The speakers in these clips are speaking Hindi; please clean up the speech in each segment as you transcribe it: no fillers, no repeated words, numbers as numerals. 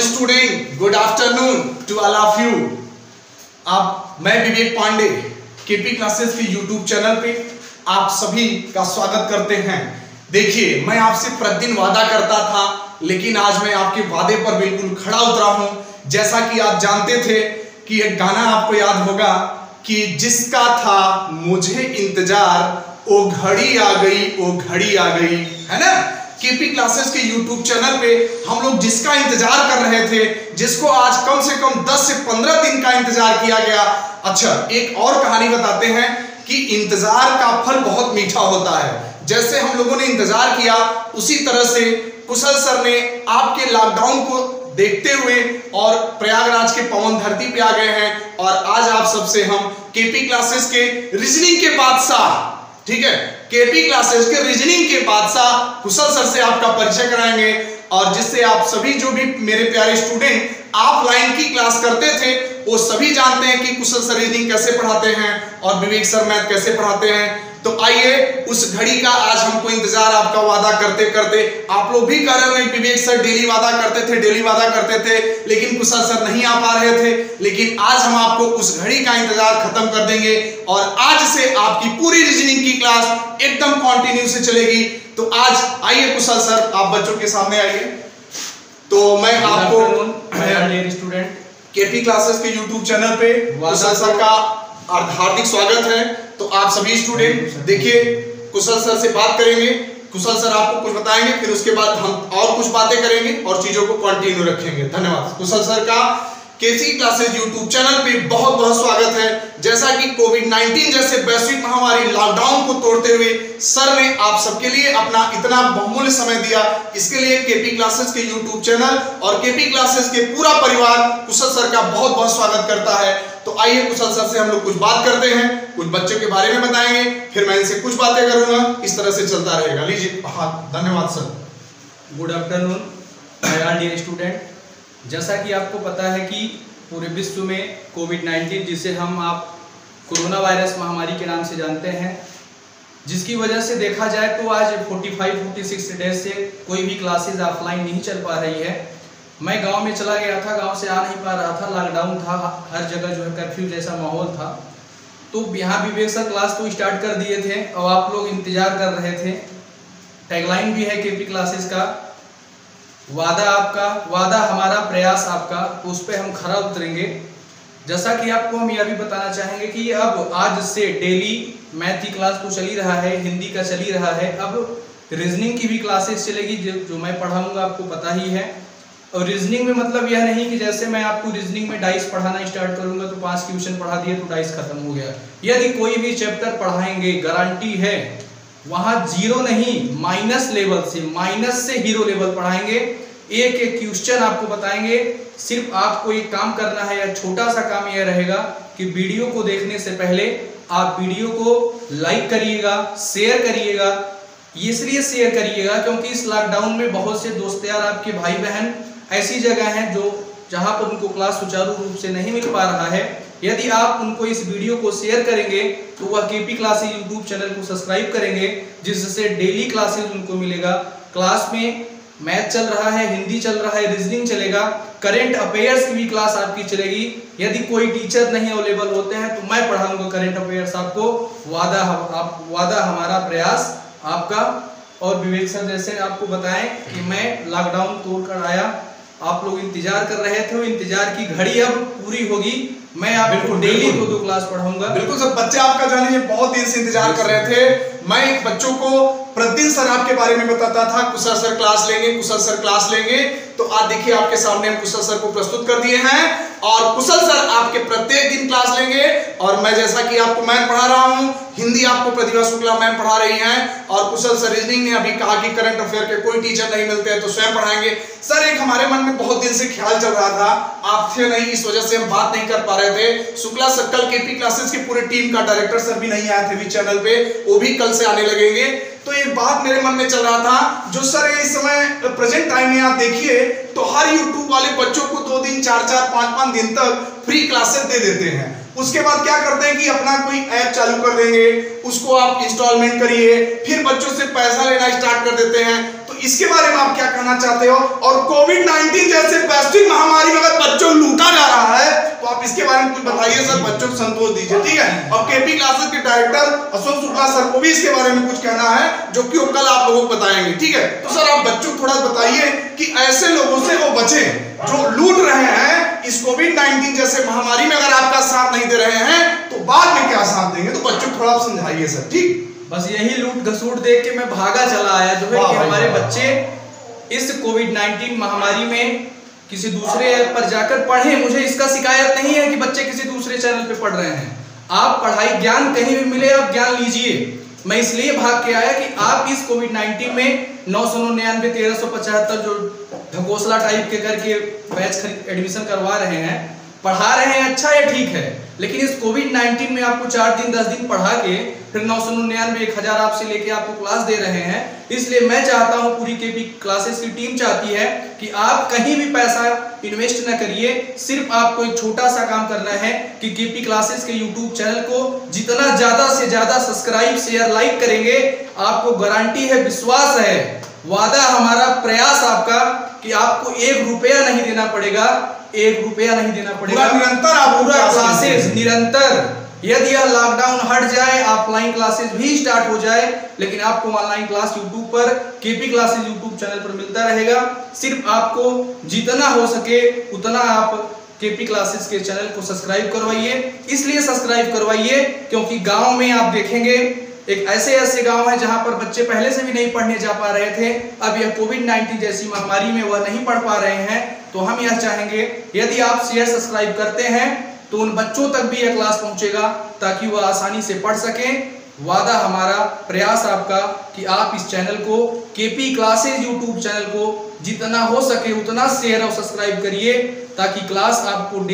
Student, good afternoon to all of you. मैं विवेक पांडे केपी क्लासेस के यूट्यूब चैनल पे आप सभी का स्वागत करते हैं। देखिए, मैं आपसे प्रतिदिन वादा करता था, लेकिन आज मैं आपके वादे पर बिल्कुल खड़ा उतरा हूं। जैसा कि आप जानते थे कि एक गाना आपको याद होगा कि जिसका था मुझे इंतजार, ओ घड़ी आ गई, ओ घड़ी आ गई, है ना। केपी क्लासेस के यूट्यूब चैनल पे हम लोग जिसका इंतजार कर रहे थे, जिसको आज कम से कम 10 से 15 दिन का इंतजार किया गया। अच्छा, एक और कहानी बताते हैं कि इंतजार का फल बहुत मीठा होता है। जैसे हम लोगों ने इंतजार किया, उसी तरह से कुशल सर ने आपके लॉकडाउन को देखते हुए और प्रयागराज के पवन धरती पे आ गए हैं। और आज आप सबसे हम केपी क्लासेस के रीजनिंग के बादशाह, ठीक है, केपी क्लासेस के रीजनिंग के बादशाह कुशल सर से आपका परिचय कराएंगे। और जिससे आप सभी जो भी मेरे प्यारे स्टूडेंट ऑफलाइन की क्लास करते थे, वो सभी जानते हैं कि कुशल सर रीजनिंग कैसे पढ़ाते हैं और विवेक सर मैथ कैसे पढ़ाते हैं। तो आइए, उस घड़ी का आज हमको इंतजार, आपका वादा करते करते आप लोग भी कर रहे हैं। विवेक सर डेली वादा करते थे, डेली वादा करते थे, लेकिन कुशल सर नहीं आ पा रहे थे। लेकिन आज हम आपको उस घड़ी का इंतजार खत्म कर देंगे और आज से आपकी पूरी रीजनिंग की क्लास एकदम कंटिन्यू से चलेगी। तो आज आइए कुशल सर, आप बच्चों के सामने आइए। तो मैं आपको स्टूडेंट केपी क्लासेस के यूट्यूब चैनल पे कुशल सर का हार्दिक स्वागत है। तो आप सभी स्टूडेंट देखिए, कुशल सर से बात करेंगे, कुशल सर आपको कुछ बताएंगे, फिर उसके बाद हम और कुछ बातें करेंगे और चीजों को कंटिन्यू रखेंगे। धन्यवाद। कुशल सर का केपी क्लासेस यूट्यूब चैनल पे बहुत बहुत स्वागत है। जैसा कि कोविड-19 जैसे वैश्विक महामारी लॉकडाउन को तोड़ते हुए सर ने आप सबके लिए अपना इतना बहुमूल्य समय दिया, इसके लिए केपी क्लासेस के यूट्यूब चैनल और केपी क्लासेस के पूरा परिवार कुशल सर का बहुत बहुत स्वागत करता है। तो आइए कुशल सर से हम लोग कुछ बात करते हैं, कुछ बच्चों के बारे में बताएंगे, फिर मैं इनसे कुछ बातें करूंगा। इस तरह से चलता रहेगा। लीजिए, हाँ, धन्यवाद sir. Good afternoon my dear student. जैसा कि आपको पता है कि पूरे विश्व में कोविड-19, जिसे आप कोरोना वायरस महामारी के नाम से जानते हैं, जिसकी वजह से देखा जाए तो आज 45-46 डेज से कोई भी क्लासेज ऑफलाइन नहीं चल पा रही है। मैं गांव में चला गया था, गांव से आ नहीं पा रहा था, लॉकडाउन था, हर जगह जो है कर्फ्यू जैसा माहौल था। तो यहाँ विवेक सर क्लास तो स्टार्ट कर दिए थे और आप लोग इंतजार कर रहे थे। टैगलाइन भी है केपी क्लासेस का, वादा आपका, वादा हमारा, प्रयास आपका, तो उस पर हम खरा उतरेंगे। जैसा कि आपको हम यह भी बताना चाहेंगे कि अब आज से डेली मैथ की क्लास तो चल ही रहा है, हिंदी का चल ही रहा है, अब रीजनिंग की भी क्लासेस चलेगी जो मैं पढ़ाऊंगा, आपको पता ही है। और रीजनिंग में मतलब यह नहीं कि जैसे मैं आपको रीजनिंग में डाइस पढ़ाना स्टार्ट करूंगा तो 5 क्वेश्चन पढ़ा दिए तो डाइस खत्म हो गया। यदि कोई भी चैप्टर पढ़ाएंगे, गारंटी है वहां जीरो नहीं, माइनस लेवल से, माइनस से हीरो लेवल पढ़ाएंगे। एक एक क्वेश्चन आपको बताएंगे। सिर्फ आपको एक काम करना है, या छोटा सा काम यह रहेगा कि वीडियो को देखने से पहले आप वीडियो को लाइक करिएगा, शेयर करिएगा। इसलिए शेयर करिएगा क्योंकि इस लॉकडाउन में बहुत से दोस्त यार, आपके भाई बहन ऐसी जगह हैं जहां पर उनको क्लास सुचारू रूप से नहीं मिल पा रहा है। यदि आप उनको इस वीडियो को शेयर करेंगे तो वह केपी क्लासेस यूट्यूब चैनल को सब्सक्राइब करेंगे, जिससे डेली क्लासेस उनको मिलेगा। क्लास में मैथ चल रहा है, हिंदी चल रहा है, रीजनिंग चलेगा, करंट अफेयर्स की भी क्लास आपकी चलेगी। यदि कोई टीचर नहीं अवेलेबल होते हैं तो मैं पढ़ाऊंगा करंट अफेयर्स आपको। वादा हमारा, प्रयास आपका। और विवेक सर जैसे आपको बताएं कि मैं लॉकडाउन तोड़कर आया, आप लोग इंतजार कर रहे थे, इंतजार की घड़ी अब पूरी होगी। मैं आपको डेली 2-2 क्लास पढ़ाऊंगा। बिल्कुल सर, बच्चे आपका जानिए बहुत दिन से इंतजार कर रहे थे। मैं बच्चों को प्रतिदिन सर आपके बारे में बताता था, कुशल सर क्लास लेंगे, कुशल सर क्लास लेंगे। तो आज देखिए, आपके सामने हम कुशल सर को प्रस्तुत कर दिए हैं और कुशल सर आपके प्रत्येक दिन क्लास लेंगे। और मैं जैसा कि आपको मैथ पढ़ा रहा हूं, हिंदी आपको प्रतिभा शुक्ला मैम पढ़ा रही हैं, और कुशल सर रीजनिंग ने अभी कहा कि करंट अफेयर के कोई टीचर नहीं मिलते हैं तो स्वयं पढ़ाएंगे। सर, एक हमारे मन में बहुत दिन से ख्याल चल रहा था, आप थे नहीं, इस वजह से हम बात नहीं कर पा रहे थे। शुक्ला सर, कल केपी क्लासेस की पूरी टीम का डायरेक्टर सर भी नहीं आए थे भी चैनल पे, वो भी कल से आने लगेंगे। तो एक बात मेरे मन में चल रहा था, जो सर इस समय प्रेजेंट टाइम में आप देखिए तो हर यूट्यूब वाले बच्चों को 2 दिन, 4-4, 5-5 दिन तक फ्री क्लासेस दे देते हैं। उसके बाद क्या करते हैं कि अपना कोई ऐप चालू कर देंगे, उसको आप इंस्टॉलमेंट करिए, फिर बच्चों से पैसा लेना स्टार्ट कर देते हैं। तो इसके बारे में आप क्या कहना चाहते हो? और कोविड-19 जैसे वैश्विक महामारी में अगर बच्चों को लूटा जा रहा है तो आप इसके बारे में कुछ बताइए सर, बच्चों को संतोष दीजिए, ठीक है। और केपी क्लासेस के डायरेक्टर अशोक शुक्ला सर को भी इसके बारे में कुछ कहना है, जो कि वो कल आप लोगों को बताएंगे, ठीक है। तो सर आप बच्चों को थोड़ा बताइए कि ऐसे लोगों से वो बचे जो लूट रहे हैं इस कोविड-19 जैसे महामारी में। अगर आपका साथ नहीं दे रहे हैं तो बाद में क्या साथ देंगे? तो बच्चों को थोड़ा समझाइए सर, ठीक। बस यही लूट घसूट देख के मैं भागा चला आया, जो है कि हमारे बच्चे इस कोविड-19 महामारी में किसी दूसरे पर जाकर पढ़े। मुझे इसका शिकायत नहीं है कि बच्चे किसी दूसरे चैनल पे पढ़ रहे हैं। आप पढ़ाई ज्ञान कहीं भी मिले, आप ज्ञान लीजिए। मैं इसलिए भाग के आया कि आप इस कोविड-19 में 999 1375 जो ढकोसला टाइप के करके बैच एडमिशन करवा रहे हैं, पढ़ा रहे हैं, अच्छा है, ठीक है। लेकिन इस कोविड-19 में आपको 4 दिन 10 दिन पढ़ा के फिर 999 1000 आपसे लेके आपको क्लास दे रहे हैं। इसलिए मैं चाहता हूं, पूरी केपी क्लासेस की टीम चाहती है कि आप कहीं भी पैसा इन्वेस्ट ना करिए। सिर्फ आपको एक छोटा सा काम करना है कि केपी क्लासेस के यूट्यूब चैनल को जितना ज्यादा से ज्यादा सब्सक्राइब शेयर लाइक करेंगे, आपको गारंटी है, विश्वास है, वादा हमारा, प्रयास आपका कि आपको 1 रुपया नहीं देना पड़ेगा, 1 रुपया नहीं देना पड़ेगा। निरंतर आप पूरा क्लासेस निरंतर, यदि यह लॉकडाउन हट जाए, ऑफलाइन क्लासेस भी स्टार्ट हो जाए, लेकिन आपको ऑनलाइन क्लास यूट्यूब पर, केपी क्लासेस यूट्यूब चैनल पर मिलता रहेगा। सिर्फ आपको जितना हो सके उतना आप केपी क्लासेस के चैनल को सब्सक्राइब करवाइए। इसलिए सब्सक्राइब करवाइए क्योंकि गांव में आप देखेंगे एक ऐसे गांव है जहां पर बच्चे पहले से भी नहीं पढ़ने जा पा रहे थे, अब यह कोविड-19 जैसी महामारी में वह नहीं पढ़ पा रहे हैं। तो हम यह चाहेंगे, यदि आप शेयर सब्सक्राइब करते हैं तो उन बच्चों तक भी यह क्लास पहुंचेगा ताकि वह आसानी से पढ़ सकें। वादा हमारा, प्रयास आपका कि आप इस चैनल को, केपी क्लासेस यूट्यूब चैनल को जितना हो सके उतना शेयर और सब्सक्राइब करिए, ताकि क्लास आपको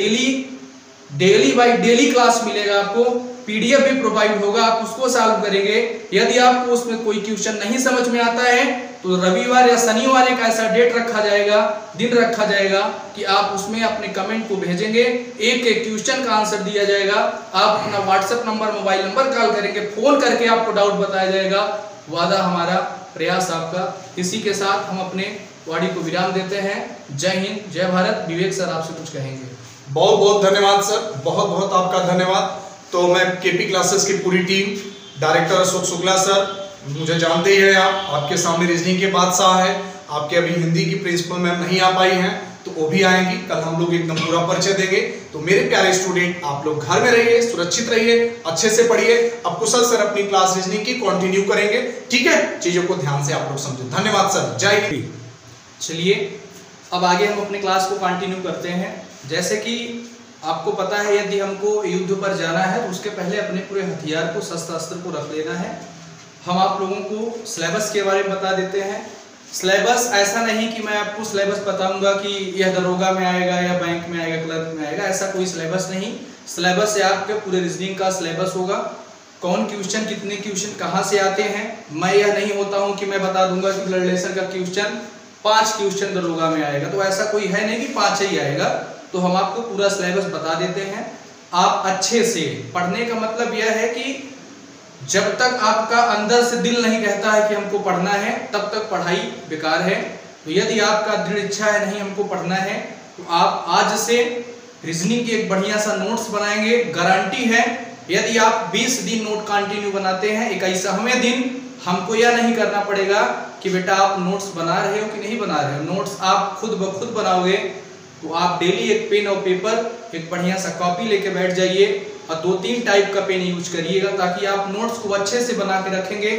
डेली बाय डेली क्लास मिलेगा। आपको पीडीएफ भी प्रोवाइड होगा, आप उसको सॉल्व करेंगे। यदि आपको उसमें कोई क्वेश्चन नहीं समझ में आता है तो रविवार या शनिवार एक ऐसा डेट रखा जाएगा, दिन रखा जाएगा कि आप उसमें अपने कमेंट को भेजेंगे, एक क्वेश्चन का आंसर दिया जाएगा। आप अपना WhatsApp number, mobile number call करेंगे, फोन करके आपको डाउट बताया जाएगा। वादा हमारा, प्रयास आपका। इसी के साथ हम अपने वाणी को विराम देते हैं। जय हिंद, जय भारत। विवेक सर आपसे कुछ कहेंगे? बहुत बहुत धन्यवाद सर, बहुत बहुत आपका धन्यवाद। तो मैं केपी क्लासेस की पूरी team, director Ashok Shukla sir, मुझे जानते ही हैं आप, आपके सामने रीजनिंग के बादशाह है। आपके अभी हिंदी की प्रिंसिपल मैम नहीं आ पाई हैं, तो वो भी आएंगी। कल हम लोग एकदम पूरा परिचय देंगे। तो मेरे प्यारे स्टूडेंट, आप लोग घर में रहिए, सुरक्षित रहिए, अच्छे से पढ़िए। अब कुशल सर अपनी क्लास रीजनिंग की कंटिन्यू करेंगे, ठीक है। चीजों को ध्यान से आप लोग समझे। धन्यवाद सर, जय हिंद। चलिए अब आगे हम अपने क्लास को कंटिन्यू करते हैं। जैसे कि आपको पता है, यदि हमको युद्ध पर जाना है तो उसके पहले अपने पूरे हथियार को, शस्त्र अस्त्र को रख लेना है। हम आप लोगों को सिलेबस के बारे में बता देते हैं। सिलेबस ऐसा नहीं कि मैं आपको सिलेबस बताऊंगा कि यह दरोगा में आएगा या बैंक में आएगा, क्लर्क में आएगा, ऐसा कोई सिलेबस नहीं। सिलेबस से आपके पूरे रीजनिंग का सिलेबस होगा। कौन क्वेश्चन, कितने क्वेश्चन कहाँ से आते हैं। मैं यह नहीं होता हूँ कि मैं बता दूंगा कि ब्लड रिलेशन का क्वेश्चन 5 क्वेश्चन दरोगा में आएगा, तो ऐसा कोई है नहीं कि 5 ही आएगा। तो हम आपको पूरा सिलेबस बता देते हैं। आप अच्छे से पढ़ने का मतलब यह है कि जब तक आपका अंदर से दिल नहीं कहता है कि हमको पढ़ना है, तब तक पढ़ाई बेकार है। तो यदि आपका दृढ़ इच्छा है नहीं हमको पढ़ना है, तो आप आज से रीजनिंग की एक बढ़िया सा नोट्स बनाएंगे। गारंटी है, यदि आप 20 दिन नोट कंटिन्यू बनाते हैं, 21वें दिन हमको यह नहीं करना पड़ेगा कि बेटा आप नोट्स बना रहे हो कि नहीं बना रहे हो। नोट्स आप खुद ब खुद बनाओगे। तो आप डेली एक पेन और पेपर, एक बढ़िया सा कॉपी लेके बैठ जाइए और 2-3 टाइप का पेन यूज करिएगा, ताकि आप नोट्स को अच्छे से बना के रखेंगे।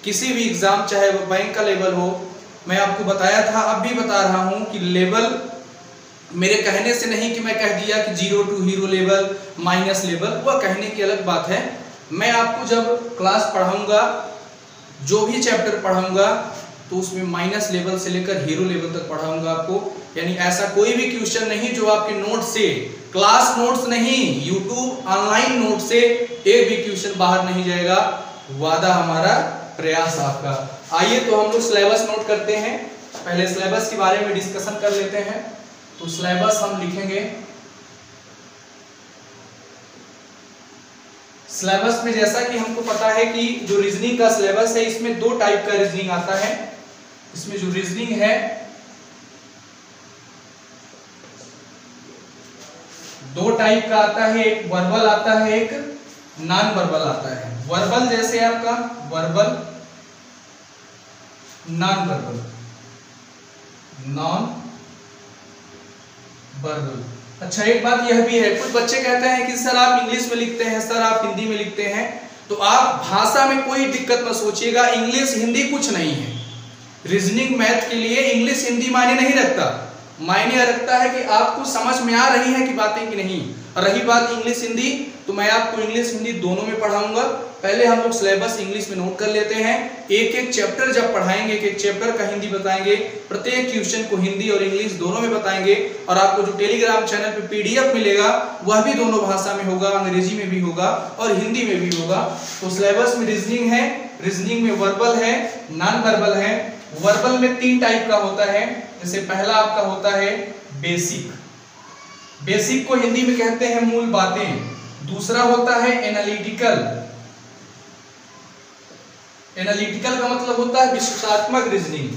किसी भी एग्जाम, चाहे वो बैंक का लेवल हो, मैं आपको बताया था, अब भी बता रहा हूँ कि लेवल मेरे कहने से नहीं कि मैं कह दिया कि 0 to hero level, minus level, वह कहने की अलग बात है। मैं आपको जब क्लास पढ़ाऊंगा, जो भी चैप्टर पढ़ाऊंगा, तो उसमें माइनस लेवल से लेकर हीरो लेवल तक पढ़ाऊंगा आपको। यानी ऐसा कोई भी क्वेश्चन नहीं जो आपके नोट से, क्लास नोट्स नहीं, यूट्यूब ऑनलाइन नोट से एक भी क्वेश्चन बाहर नहीं जाएगा। वादा हमारा, प्रयास आपका। आइए तो हम लोग सिलेबस नोट करते हैं। पहले सिलेबस के बारे में डिस्कशन कर लेते हैं। तो सिलेबस हम लिखेंगे, सिलेबस में जैसा कि हमको पता है कि जो रीजनिंग का सिलेबस है, इसमें 2 टाइप का रीजनिंग आता है। इसमें जो रीजनिंग है दो टाइप का आता है, एक वर्बल आता है, एक नॉन वर्बल आता है। वर्बल जैसे आपका verbal, non verbal, non verbal. अच्छा एक बात यह भी है, कुछ बच्चे कहते हैं कि सर आप इंग्लिश में लिखते हैं, सर आप हिंदी में लिखते हैं, तो आप भाषा में कोई दिक्कत मत सोचिएगा, इंग्लिश हिंदी कुछ नहीं है। रीजनिंग मैथ के लिए इंग्लिश हिंदी मायने नहीं रखता, मायने रखता है कि आपको समझ में आ रही है कि बातें कि नहीं। और रही बात इंग्लिश हिंदी, तो मैं आपको इंग्लिश हिंदी दोनों में पढ़ाऊंगा। पहले हम लोग सिलेबस इंग्लिश में नोट कर लेते हैं, एक एक चैप्टर जब पढ़ाएंगे, एक एक चैप्टर का हिंदी बताएंगे, प्रत्येक क्वेश्चन को हिंदी और इंग्लिश दोनों में बताएंगे। और आपको जो टेलीग्राम चैनल पे पीडीएफ मिलेगा वह भी दोनों भाषा में होगा, अंग्रेजी में भी होगा और हिंदी में भी होगा। तो सिलेबस में रीजनिंग है, रीजनिंग में वर्बल है, नॉन वर्बल है। वर्बल में 3 टाइप का होता है, जैसे पहला आपका होता है बेसिक, बेसिक को हिंदी में कहते हैं मूल बातें। दूसरा होता है एनालिटिकल, एनालिटिकल का मतलब होता है विश्लेषणात्मक रीजनिंग।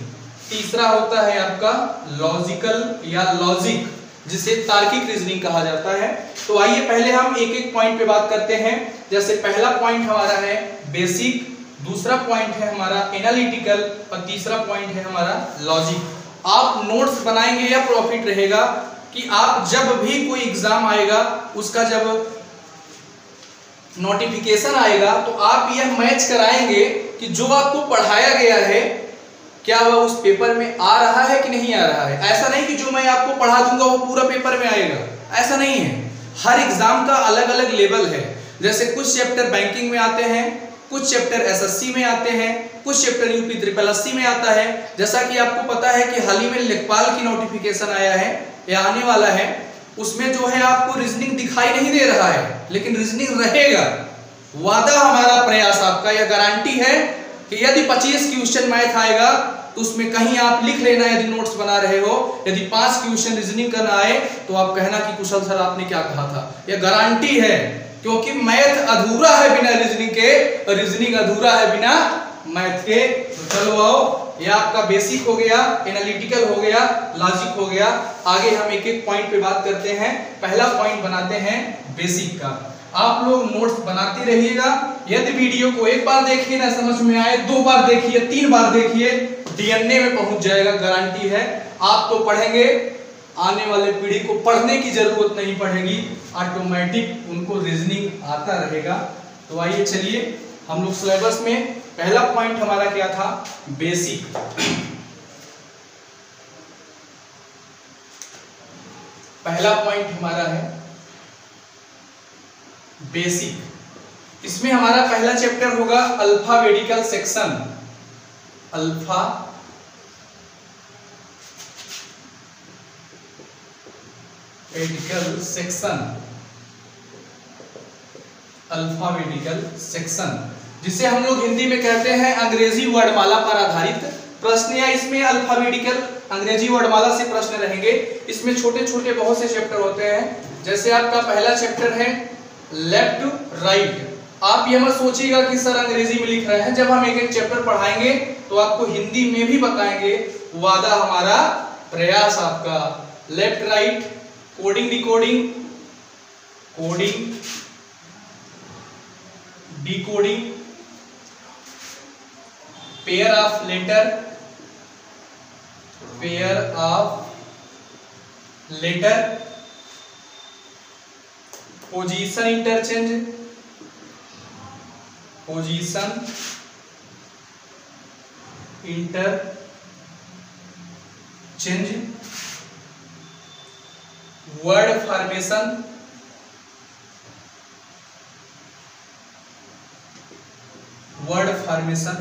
तीसरा होता है आपका लॉजिकल या लॉजिक, जिसे तार्किक रीजनिंग कहा जाता है। तो आइए पहले हम एक एक पॉइंट पे बात करते हैं। जैसे पहला पॉइंट हमारा है बेसिक, दूसरा पॉइंट है हमारा एनालिटिकल और तीसरा पॉइंट है हमारा लॉजिक। आप नोट्स बनाएंगे या प्रॉफिट रहेगा कि आप जब भी कोई एग्जाम आएगा, उसका जब नोटिफिकेशन आएगा तो आप यह मैच कराएंगे कि जो आपको पढ़ाया गया है क्या वह उस पेपर में आ रहा है कि नहीं आ रहा है। ऐसा नहीं कि जो मैं आपको पढ़ा दूंगा वो पूरा पेपर में आएगा, ऐसा नहीं है। हर एग्जाम का अलग अलग लेवल है। जैसे कुछ चैप्टर बैंकिंग में आते हैं, कुछ चैप्टर एसएससी में आते हैं, कुछ चैप्टर यूपी SSSC में आता है। जैसा कि आपको पता है कि हाल ही में लेखपाल की नोटिफिकेशन आया है या आने वाला है, उसमें जो है आपको रीजनिंग दिखाई नहीं दे रहा है, लेकिन रीजनिंग रहेगा। वादा हमारा प्रयास आपका, यह गारंटी है कि यदि 25 क्वेश्चन मैथ आएगा तो उसमें कहीं आप लिख लेना यदि नोट्स बना रहे हो। यदि 5 क्वेश्चन रीजनिंग करना आए तो आप कहना कि कुशल सर आपने क्या कहा था। यह गारंटी है, क्योंकि मैथ अधूरा है बिना रीजनिंग के और रीजनिंग अधूरा है बिना मैथ के। तो चलो आओ, यह आपका बेसिक हो गया, एनालिटिकल हो गया, लॉजिक हो गया। आगे हम एक एक पॉइंट पे बात करते हैं। पहला पॉइंट बनाते हैं बेसिक का। आप लोग नोट्स बनाते रहिएगा। यदि वीडियो को एक बार देखिए ना समझ में आए, 2 बार देखिए, 3 बार देखिए, डीएनए में पहुंच जाएगा, गारंटी है। आप तो पढ़ेंगे, आने वाले पीढ़ी को पढ़ने की जरूरत नहीं पड़ेगी, ऑटोमेटिक उनको रीजनिंग आता रहेगा। तो आइए चलिए हम लोग सिलेबस में पहला पॉइंट हमारा क्या था, बेसिक। पहला पॉइंट हमारा है बेसिक। इसमें हमारा पहला चैप्टर होगा alphabetical section. Alphabetical section, alphabetical section, जिसे हम लोग हिंदी में कहते हैं अंग्रेजी वर्णमाला पर आधारित प्रश्न, या इसमें अल्फाबेटिकल अंग्रेजी वर्णमाला से प्रश्न रहेंगे। इसमें छोटे छोटे बहुत से चैप्टर होते हैं। जैसे आपका पहला चैप्टर है लेफ्ट राइट। आप यह मत सोचिएगा कि सर अंग्रेजी में लिख रहे हैं, जब हम एक एक चैप्टर पढ़ाएंगे तो आपको हिंदी में भी बताएंगे। वादा हमारा प्रयास आपका। Left right, coding decoding, coding decoding, pair of letter, pair of letter, position interchange, position interchange, word formation, word formation,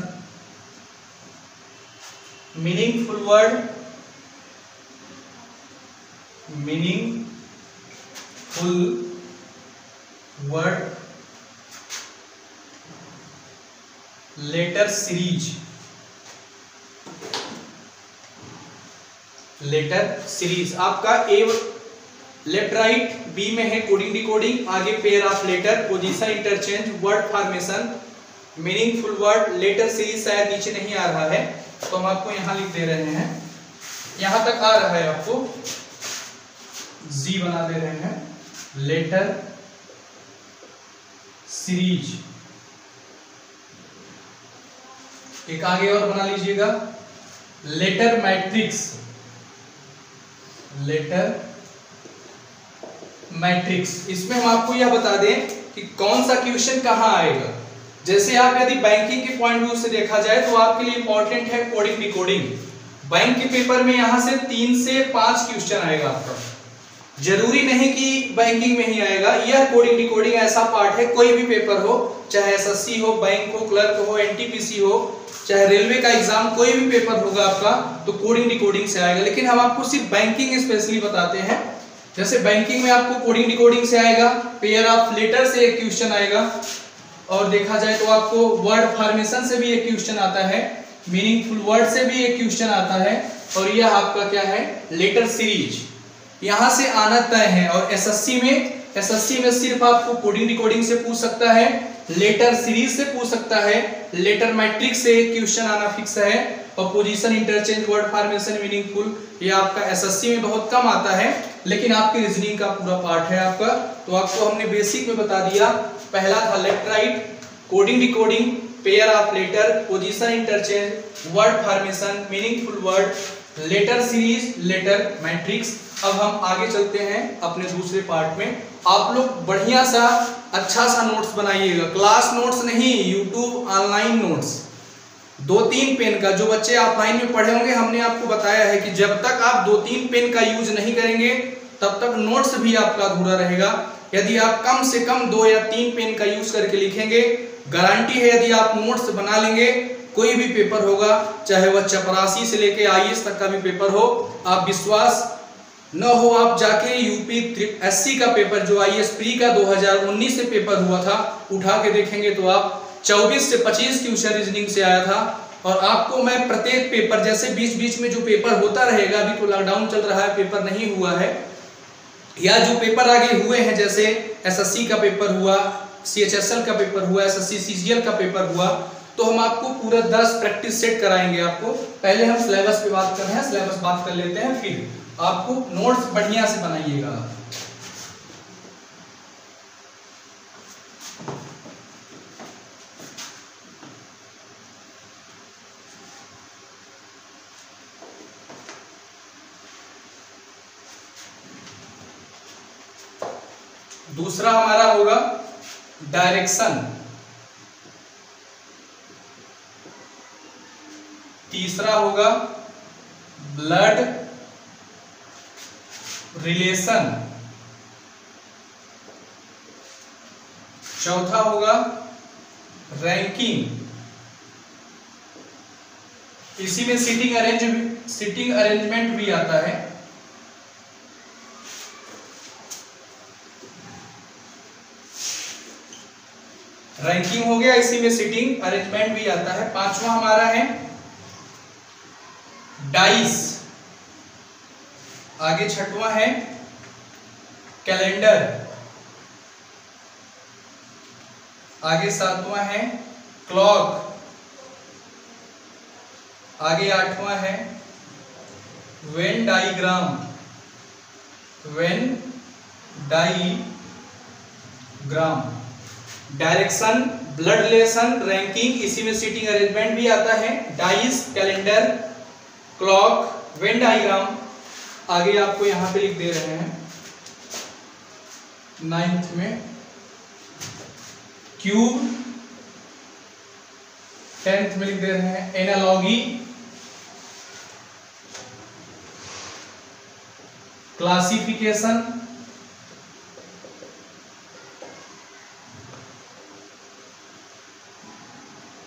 meaningful word, meaningful word, letter series, letter series. आपका ए लेफ्ट राइट, बी में है कोडिंग डिकोडिंग, आगे pair of letter, position interchange, word formation, meaningful word letter series शायद नीचे नहीं आ रहा है, तो हम आपको यहां लिख दे रहे हैं, यहां तक आ रहा है आपको, जी बना दे रहे हैं, लेटर सीरीज। एक आगे और बना लीजिएगा, लेटर मैट्रिक्स, लेटर मैट्रिक्स। इसमें हम आपको यह बता दें कि कौन सा क्वेश्चन कहां आएगा। जैसे आप यदि बैंकिंग के पॉइंट व्यू से देखा जाए तो आपके लिए इंपॉर्टेंट है कोडिंग डिकोडिंग। बैंक के पेपर में यहां से 3 से 5 क्वेश्चन आएगा आपका, जरूरी नहीं कि बैंकिंग में ही आएगा। यह कोडिंग डिकोडिंग ऐसा पार्ट है, कोई भी पेपर हो, चाहे एसएससी हो, बैंक हो, क्लर्क हो, एनटीपीसी हो, चाहे रेलवे का एग्जाम, कोई भी पेपर होगा आपका तो कोडिंग डिकोडिंग से आएगा। लेकिन हम आपको सिर्फ बैंकिंग स्पेशली बताते हैं। जैसे बैंकिंग में आपको कोडिंग डिकोडिंग से आएगा, पेयर ऑफ लेटर से एक क्वेश्चन आएगा, और देखा जाए तो आपको वर्ड फॉर्मेशन से भी एक क्वेश्चन आता है, मीनिंगफुल वर्ड से भी एक क्वेश्चन आता है, और यह आपका क्या है, लेटर सीरीज, यहां से आना तय है। और एसएससी में सिर्फ आपको कोडिंग डिकोडिंग से पूछ सकता है, लेटर सीरीज से पूछ सकता है, लेटर मैट्रिक्स से एक क्वेश्चन आना फिक्स है, और position, interchange, word formation, meaningful, ये आपका एसएससी में बहुत कम आता है, लेकिन आपकी रीजनिंग का पूरा पार्ट है आपका। तो आपको हमने बेसिक में बता दिया, पहला था left right, coding decoding, pair of letter, position, interchange, word formation, meaningful word, letter series, letter matrix. अब हम आगे चलते हैं अपने दूसरे पार्ट में। आप लोग बढ़िया सा अच्छा सा नोट्स बनाइएगा, क्लास नोट्स नहीं, यूट्यूब ऑनलाइन नोट्स, 2-3 पेन का। जो बच्चे ऑफलाइन में पढ़े होंगे, हमने आपको बताया है कि जब तक आप 2-3 पेन का यूज नहीं करेंगे तब तक नोट्स भी आपका अधूरा रहेगा। यदि आप कम से कम 2 या 3 पेन का यूज करके लिखेंगे, गारंटी है यदि आप नोट्स बना लेंगे, कोई भी पेपर होगा, चाहे वह चपरासी से लेके आईएएस तक का भी पेपर हो, आप विश्वास न हो, आप जाके यूपीएससी का पेपर जो आईएएस प्री का 2019 से पेपर हुआ था, उठा के देखेंगे तो आप 24 से 25 क्वेश्चन रीजनिंग से आया था। और आपको मैं प्रत्येक पेपर, जैसे बीच बीच में जो पेपर होता रहेगा, अभी तो लॉकडाउन चल रहा है, पेपर नहीं हुआ है, या जो पेपर आगे हुए हैं, जैसे एसएससी का पेपर हुआ, सीएचएसएल का पेपर हुआ, एसएससी सीजीएल का पेपर हुआ, तो हम आपको पूरा 10 प्रैक्टिस सेट कराएंगे आपको। पहले हम सिलेबस पे बात कर रहे हैं, सिलेबस बात कर लेते हैं, फिर आपको नोट्स बढ़िया से बनाइएगा। दूसरा हमारा होगा डायरेक्शन, तीसरा होगा ब्लड रिलेशन, चौथा होगा रैंकिंग, इसी में सिटिंग अरेंजमेंट भी आता है, रैंकिंग हो गया, इसी में सिटिंग अरेंजमेंट भी आता है। पांचवा हमारा है डाइस, आगे छठवां है कैलेंडर, आगे सातवां है क्लॉक, आगे आठवां है Venn diagram, direction, blood relation, ranking, इसी में सीटिंग अरेंजमेंट भी आता है, dice, calendar, clock, Venn diagram. आगे आपको यहां पे लिख दे रहे हैं 9th में क्यूब, 10th में लिख दे रहे हैं analogy, classification,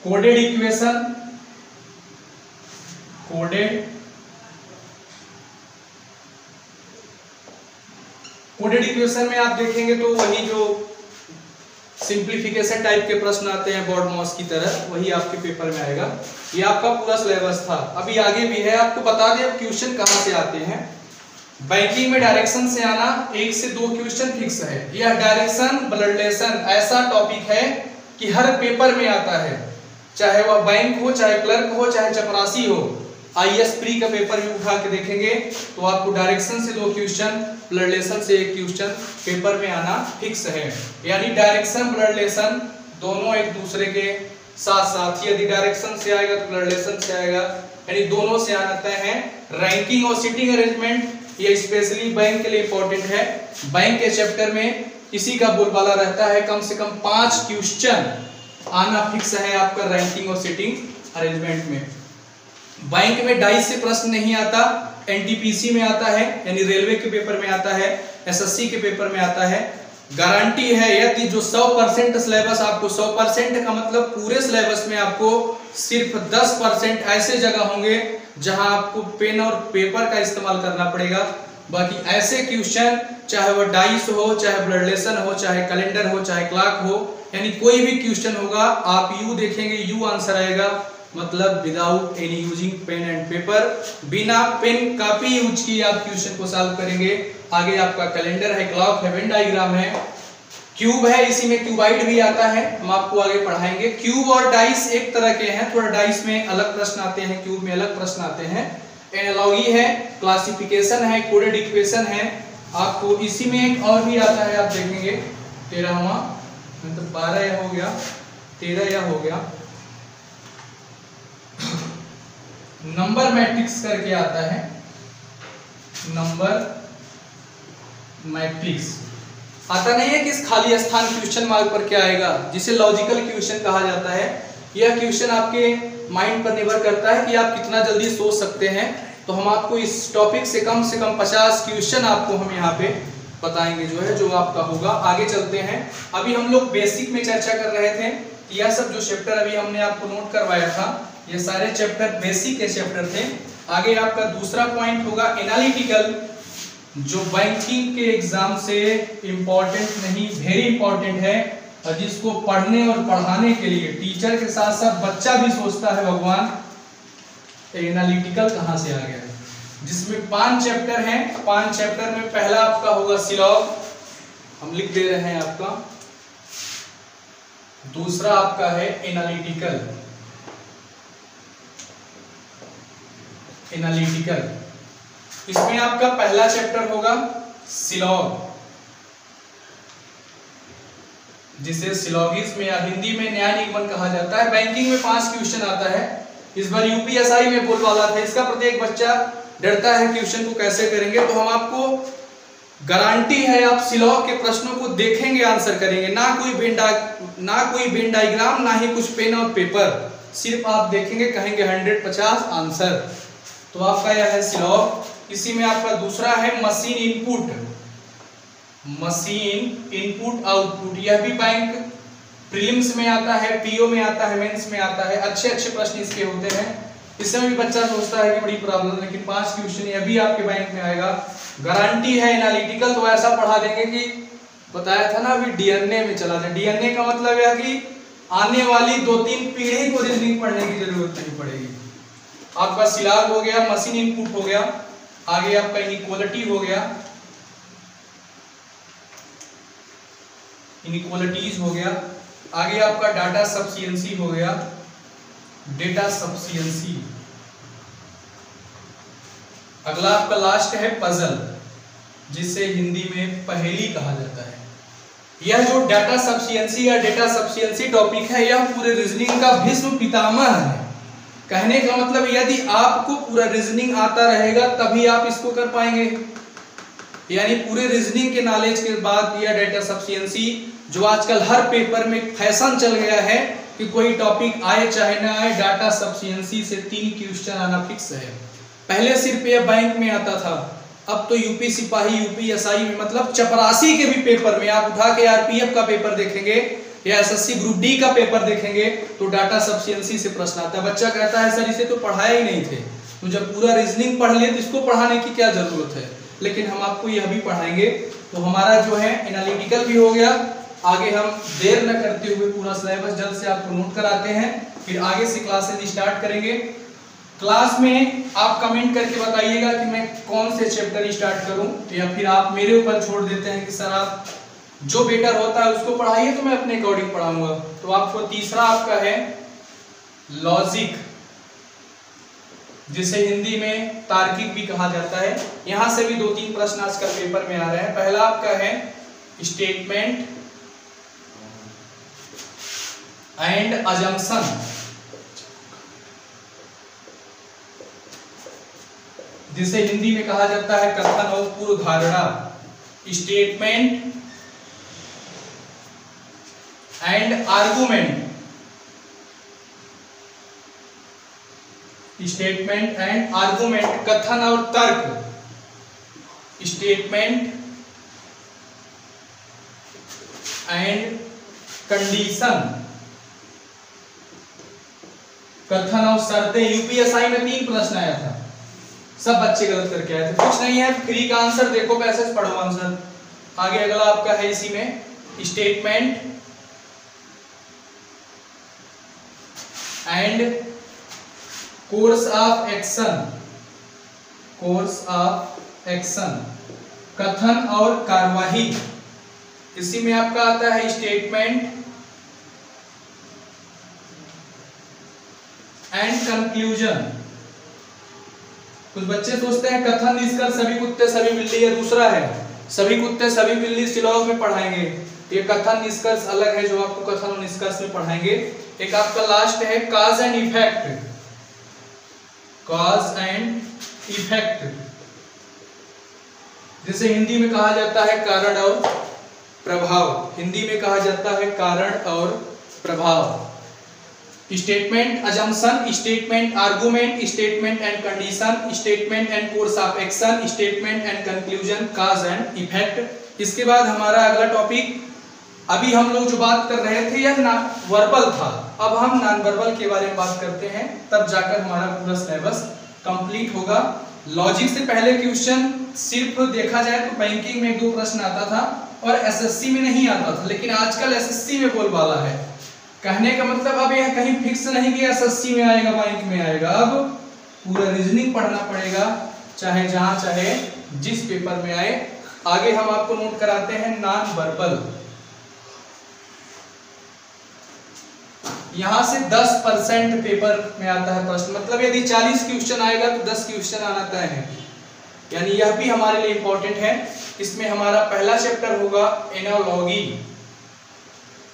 coded equation, coded equation में आप देखेंगे तो वही जो सिंप्लीफिकेशन टाइप के प्रश्न आते हैं बोर्ड मॉस की तरह, वही आपके पेपर में आएगा। ये आपका पूरा सिलेबस था। अभी आगे भी है, आपको बता दें अब क्वेश्चन कहां से आते हैं। बैंकिंग में डायरेक्शन से आना 1 से 2 क्वेश्चन फिक्स है। यह डायरेक्शन ब्लड रिलेशन ऐसा टॉपिक है कि हर पेपर में आता है, चाहे वह बैंक हो, चाहे क्लर्क हो, चाहे चपरासी हो। आईएएस प्री का पेपर भी उठा के देखेंगे तो आपको डायरेक्शन से 2 क्वेश्चन, ब्लड रिलेशन से 1 क्वेश्चन पेपर में आना फिक्स है। यानी डायरेक्शन ब्लड रिलेशन दोनों एक दूसरे के साथ साथ, यदि डायरेक्शन से आएगा तो ब्लड रिलेशन से आएगा, यानी दोनों से आना तय है। रैंकिंग और सीटिंग अरेंजमेंट ये स्पेशली बैंक के लिए इंपॉर्टेंट है। बैंक के चैप्टर में इसी का बोलबाला रहता है, कम से कम 5 क्वेश्चन आना फिक्स है आपका रैंकिंग और सीटिंग अरेंजमेंट में। बैंक में डाइस से प्रश्न नहीं आता, एनटीपीसी में आता है, यानी रेलवे के पेपर में आता है, एसएससी के पेपर में आता है। गारंटी है यदि जो 100% सिलेबस, आपको 100% का मतलब पूरे सिलेबस में आपको सिर्फ 10% ऐसे जगह होंगे जहां आपको पेन और पेपर का इस्तेमाल करना पड़ेगा। बाकी ऐसे क्वेश्चन, चाहे वो डाइस हो, चाहे ब्लड रिलेशन हो, चाहे कैलेंडर हो, चाहे क्लॉक हो, यानी कोई भी क्वेश्चन होगा आप यू देखेंगे, यू आंसर आएगा, मतलब without any using pen and paper, बिना पेन कॉपी यूज किए आप क्वेश्चन को सॉल्व करेंगे। आगे आपका कैलेंडर है, क्लॉक है, वेन डायग्राम है, क्यूब है, इसी में क्यूबाइड भी आता है, हम आपको आगे पढ़ाएंगे। क्यूब और डाइस एक तरह के हैं, थोड़ा डाइस में अलग प्रश्न आते हैं, क्यूब में अलग प्रश्न आते हैं। एनालॉगी है, क्लासिफिकेशन है, कोडेड इक्वेशन है, आपको इसी में एक और भी आता है, आप देखेंगे 13वां, मतलब 12 या हो गया, 13 या हो गया, नंबर मैट्रिक्स करके आता है, नंबर मैट्रिक्स आता नहीं है कि इस खाली स्थान क्वेश्चन मार्क पर क्या आएगा, जिसे लॉजिकल क्वेश्चन कहा जाता है। यह क्वेश्चन आपके माइंड पर निर्भर करता है कि आप कितना जल्दी सोच सकते हैं। तो हम आपको इस टॉपिक से कम 50 क्वेश्चन आपको हम यहाँ पे बताएंगे, जो है जो आपका होगा। आगे चलते हैं, अभी हम लोग बेसिक में चर्चा कर रहे थे, यह सब जो चैप्टर अभी हमने आपको नोट करवाया था, ये सारे चैप्टर बेसिक के चैप्टर थे। आगे आपका दूसरा पॉइंट होगा एनालिटिकल, जो बैंकिंग के एग्जाम से इंपॉर्टेंट नहीं, वेरी इंपॉर्टेंट है, और जिसको पढ़ने और पढ़ाने के लिए टीचर के साथ साथ बच्चा भी सोचता है भगवान एनालिटिकल कहाँ से आ गया है, जिसमें 5 चैप्टर हैं। 5 चैप्टर में पहला आपका होगा सिलॉग, हम लिख दे रहे हैं आपका। दूसरा आपका है एनालिटिकल, एनालिटिकल इसमें आपका पहला चैप्टर होगा सिलॉग, जिसे सिलॉगिज्म या हिंदी में न्याय निगमन कहा जाता है। बैंकिंग में 5 क्वेश्चन आता है। इस बार यूपीएसआई में बोलबाला था, इसका प्रत्येक बच्चा डरता है क्वेश्चन को कैसे करेंगे, तो हम आपको गारंटी है आप सिलॉग के प्रश्नों को देखेंगे, आंसर करेंगे, ना कोई वेन डायग्राम, ना ही कुछ पेन और पेपर, सिर्फ आप देखेंगे, कहेंगे 150 आंसर। तो आपका यह है सिलॉग। इसी में आपका दूसरा है machine input, machine input output, यह भी बैंक प्रीलिम्स में आता है, पीओ में आता है, मेंस में आता है, अच्छे अच्छे प्रश्न इसके होते हैं। इसमें भी बच्चा सोचता है कि बड़ी प्रॉब्लम, लेकिन 5 क्वेश्चन यह भी आपके बैंक में आएगा, गारंटी है। एनालिटिकल तो ऐसा पढ़ा देंगे कि बताया था ना अभी डीएनए में चला जाए। डीएनए का मतलब यह कि आने वाली 2-3 पीढ़ी को रीजनिंग पढ़ने की जरूरत नहीं पड़ेगी। आपका सिलॉग हो गया, मशीन इनपुट हो गया, आगे आपका इनइक्वालिटी हो गया, इनइक्वालिटीज हो गया, आगे आपका डाटा सफिशिएंसी हो गया, डेटा सफिशिएंसी। अगला आपका लास्ट है पजल, जिसे हिंदी में पहेली कहा जाता है। यह जो डाटा सफिशिएंसी या डेटा सफिशिएंसी टॉपिक है, यह पूरे रीजनिंग का भीष्म पितामह है। कहने का मतलब यदि आपको पूरा रीजनिंग आता रहेगा तभी आप इसको कर पाएंगे, यानी पूरे रीजनिंग के नॉलेज के बाद यह डेटा सफिशिएंसी, जो आजकल हर पेपर में फैशन चल गया है कि कोई टॉपिक आए चाहे ना आए, डाटा सफिशिएंसी से 3 क्वेश्चन आना फिक्स है। पहले सिर्फ यह बैंक में आता था, अब तो यूपी सिपाही, यूपीएसआई में, मतलब चपरासी के भी पेपर में आप उठा के आरपीएफ का पेपर देखेंगे या एसएससी ग्रुप डी का पेपर देखेंगे तो डाटा सफिशिएंसी से प्रश्न आता है। बच्चा कहता है सर इसे तो पढ़ाया ही नहीं थे, तो जब पूरा रीजनिंग पढ़ लिए तो इसको पढ़ाने की क्या जरूरत है, लेकिन हम आपको यह भी पढ़ाएंगे। तो हमारा जो है एनालिटिकल भी हो गया। आगे हम देर न करते हुए पूरा सिलेबस जल्द से आपको नोट कराते हैं, फिर आगे से क्लासेज स्टार्ट करेंगे। क्लास में आप कमेंट करके बताइएगा कि मैं कौन से चैप्टर स्टार्ट करूं, या फिर आप मेरे ऊपर छोड़ देते हैं कि सर आप जो बेटर होता है उसको पढ़ाइए, तो मैं अपने अकॉर्डिंग पढ़ाऊंगा। तो आपको तीसरा आपका है लॉजिक, जिसे हिंदी में तार्किक भी कहा जाता है। यहां से भी 2-3 प्रश्न आजकल पेपर में आ रहे हैं। पहला आपका है स्टेटमेंट एंड अजम्पशन, जिसे हिंदी में कहा जाता है कथन और पूर्व धारणा। Statement and argument, statement and argument, कथन और तर्क। स्टेटमेंट एंड कंडीशन, कथन और शर्तें। यूपीएसआई में 3 प्रश्न आया था, सब बच्चे गलत करके आए थे। कुछ नहीं है, फ्री का आंसर देखो, पैसे से पढ़ो आंसर। आगे अगला आपका है इसी में statement and course of action, course of action, कथन और कार्यवाही। इसी में आपका आता है स्टेटमेंट एंड कंक्लूजन। कुछ बच्चे सोचते हैं कथन निष्कर्ष सभी कुत्ते सभी बिल्ली, ये दूसरा है। सभी कुत्ते सभी बिल्ली सिलॉग में पढ़ाएंगे, ये कथन निष्कर्ष अलग है जो आपको कथन और निष्कर्ष में पढ़ाएंगे। एक आपका लास्ट है cause and effect, cause and effect, जिसे हिंदी में कहा जाता है कारण और प्रभाव। हिंदी में कहा जाता है कारण और प्रभाव। Statement assumption, statement argument, statement and condition, statement and course of action, statement and conclusion, cause and effect. इसके बाद हमारा अगला टॉपिक, अभी हम लोग जो बात कर रहे थे यह वर्बल था, अब हम नॉन वर्बल के बारे में बात करते हैं, तब जाकर हमारा पूरा सिलेबस कंप्लीट होगा। लॉजिक से पहले क्वेश्चन सिर्फ देखा जाए तो बैंकिंग में 1-2 प्रश्न आता था और एसएससी में नहीं आता था, लेकिन आजकल एसएससी में बोलबाला है। कहने का मतलब अब यह कहीं फिक्स नहीं कि एसएससी में आएगा, बैंक में आएगा। अब पूरा रीजनिंग पढ़ना पड़ेगा, चाहे जहां चाहे जिस पेपर में आए। आगे हम आपको नोट कराते हैं नॉन वर्बल। यहां से 10% पेपर में आता है प्रश्न, मतलब यदि 40 क्वेश्चन आएगा तो 10 क्वेश्चन आना तय है, यानी यह भी हमारे लिए इंपॉर्टेंट है। इसमें हमारा पहला चैप्टर होगा एनालॉगी।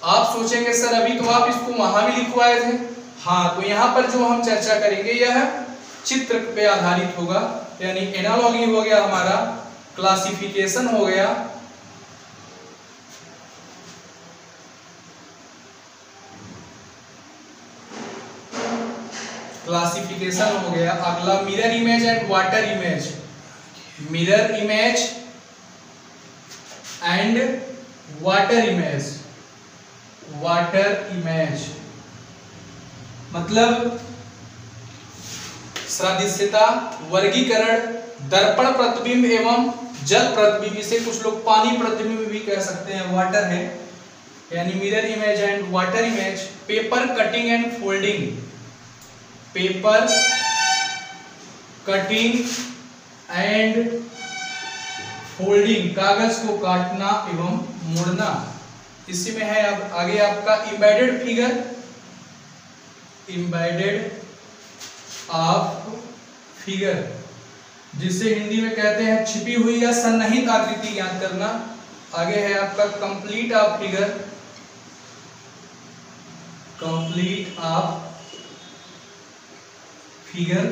आप सोचेंगे सर अभी तो आप इसको वहां भी लिखवाए थे। हाँ, तो यहाँ पर जो हम चर्चा करेंगे यह चित्र पे आधारित होगा, यानी एनालॉगी हो गया हमारा, क्लासिफिकेशन हो गया, क्लासिफिकेशन हो गया। अगला mirror image and water image, mirror image and water image, water image मतलब सदृश्यता, वर्गीकरण, दर्पण प्रतिबिंब एवं जल प्रतिबिंब, इसे कुछ लोग पानी प्रतिबिंब भी कह सकते हैं, वाटर है, यानी mirror image and water image. Paper cutting and folding, paper cutting and folding, कागज को काटना एवं मोड़ना। इसी में है अब आगे आपका embedded figure, embedded of figure, जिसे हिंदी में कहते हैं छिपी हुई या सन्निहित आकृति ज्ञात करना। आगे है आपका complete of figure, complete of figure.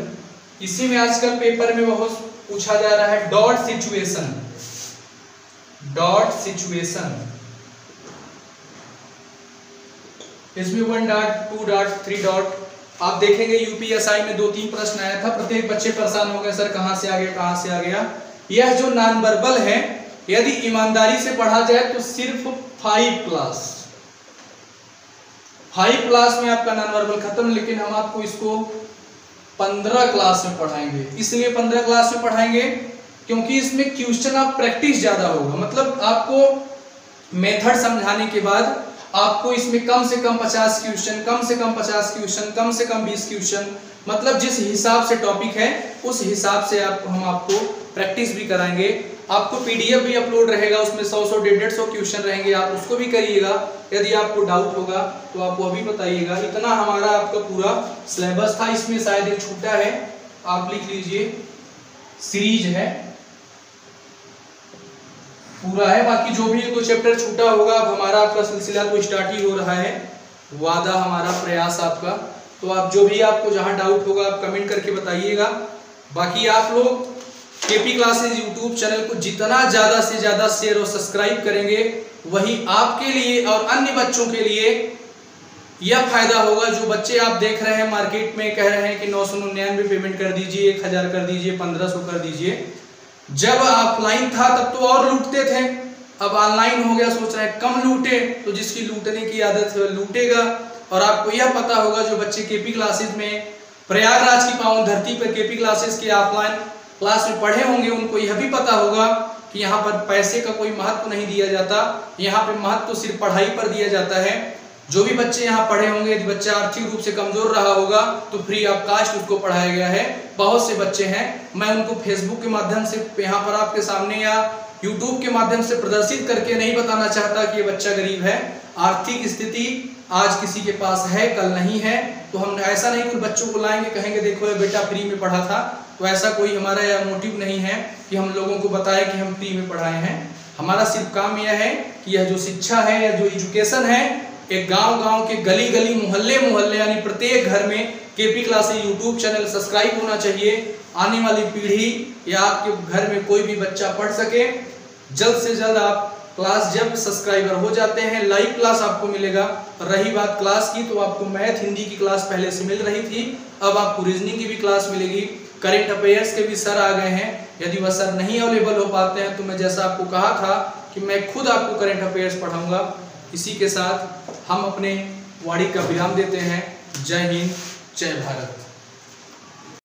इसी में आजकल पेपर में बहुत पूछा जा रहा है डॉट सिचुएशन, डॉट सिचुएशन। इसमें 1 डॉट 2 डॉट 3 डॉट। आप देखेंगे यूपीएसआई में 2-3 प्रश्न आया था, प्रत्येक बच्चे परेशान हो गए सर कहां से आ गया, कहां से आ गया। यह जो नॉन वर्बल है, यदि ईमानदारी से पढ़ा जाए तो सिर्फ 5 क्लास, 5 क्लास में आपका नॉन वर्बल खत्म, लेकिन हम आपको इसको 15 क्लास में पढ़ाएंगे। इसलिए 15 क्लास में पढ़ाएंगे क्योंकि इसमें क्वेश्चन आप प्रैक्टिस ज्यादा होगा, मतलब आपको मेथड समझाने के बाद आपको इसमें कम से कम 50 क्वेश्चन, कम से कम 50 क्वेश्चन, कम से कम 20 क्वेश्चन, मतलब जिस हिसाब से टॉपिक है उस हिसाब से हम आपको प्रैक्टिस भी कराएंगे। आपको PDF भी अपलोड रहेगा, उसमें 100 150 क्वेश्चन रहेंगे, आप उसको भी करिएगा। यदि आपको डाउट होगा तो आप वो भी बताइएगा। इतना हमारा आपका पूरा सिलेबस था। इसमें शायद एक छूटा है, आप लिख लीजिए, सीरीज है, पूरा है। बाकी जो भी कोई चैप्टर छूटा होगा, अब हमारा आपका सिलसिला तो स्टार्ट ही हो रहा है, वादा हमारा प्रयास आपका। तो आप जो भी आपको जहां डाउट होगा आप कमेंट करके बताइएगा। बाकी आप लोग केपी क्लासेज यूट्यूब चैनल को जितना ज़्यादा से ज़्यादा शेयर और सब्सक्राइब करेंगे, वही आपके लिए और अन्य बच्चों के लिए यह फायदा होगा। जो बच्चे आप देख रहे हैं मार्केट में कह रहे हैं कि 999 पेमेंट कर दीजिए, 1000 कर दीजिए, 1500 कर दीजिए। जब ऑफलाइन था तब तो और लूटते थे, अब ऑनलाइन हो गया, सोच रहे हैं कम लूटे। तो जिसकी लूटने की आदत है वह लूटेगा। और आपको यह पता होगा, जो बच्चे केपी क्लासेज में प्रयागराज की पावन धरती पर केपी क्लासेज के ऑफलाइन क्लास में पढ़े होंगे, उनको यह भी पता होगा कि यहाँ पर पैसे का कोई महत्व नहीं दिया जाता। यहाँ पे महत्व तो सिर्फ पढ़ाई पर दिया जाता है। जो भी बच्चे यहाँ पढ़े होंगे, यदि बच्चा आर्थिक रूप से कमजोर रहा होगा तो फ्री ऑफ कास्ट उसको पढ़ाया गया है। बहुत से बच्चे हैं, मैं उनको फेसबुक के माध्यम से यहाँ पर आपके सामने या यूट्यूब के माध्यम से प्रदर्शित करके नहीं बताना चाहता कि ये बच्चा गरीब है। आर्थिक स्थिति आज किसी के पास है, कल नहीं है। तो हम ऐसा नहीं कुछ बच्चों को लाएंगे कहेंगे देखो ये बेटा फ्री में पढ़ा था। तो ऐसा कोई हमारा यह मोटिव नहीं है कि हम लोगों को बताएं कि हम फ्री में पढ़ाए हैं। हमारा सिर्फ काम यह है कि यह जो शिक्षा है या जो एजुकेशन है, एक गांव-गांव के गली-गली, मोहल्ले-मोहल्ले, यानी प्रत्येक घर में KP classes YouTube channel subscribe होना चाहिए। आने वाली पीढ़ी या आपके घर में कोई भी बच्चा पढ़ सके। जल्द से जल्द आप क्लास, जब सब्सक्राइबर हो जाते हैं, लाइव क्लास आपको मिलेगा। रही बात क्लास की, तो आपको मैथ हिंदी की क्लास पहले से मिल रही थी, अब आपको रीजनिंग की भी क्लास मिलेगी। करेंट अफेयर्स के भी सर आ गए हैं। यदि वह सर नहीं अवेलेबल हो पाते हैं तो मैं जैसा आपको कहा था कि मैं खुद आपको करेंट अफेयर्स पढ़ाऊंगा। इसी के साथ हम अपने वाणी का विराम देते हैं। जय हिंद, जय भारत।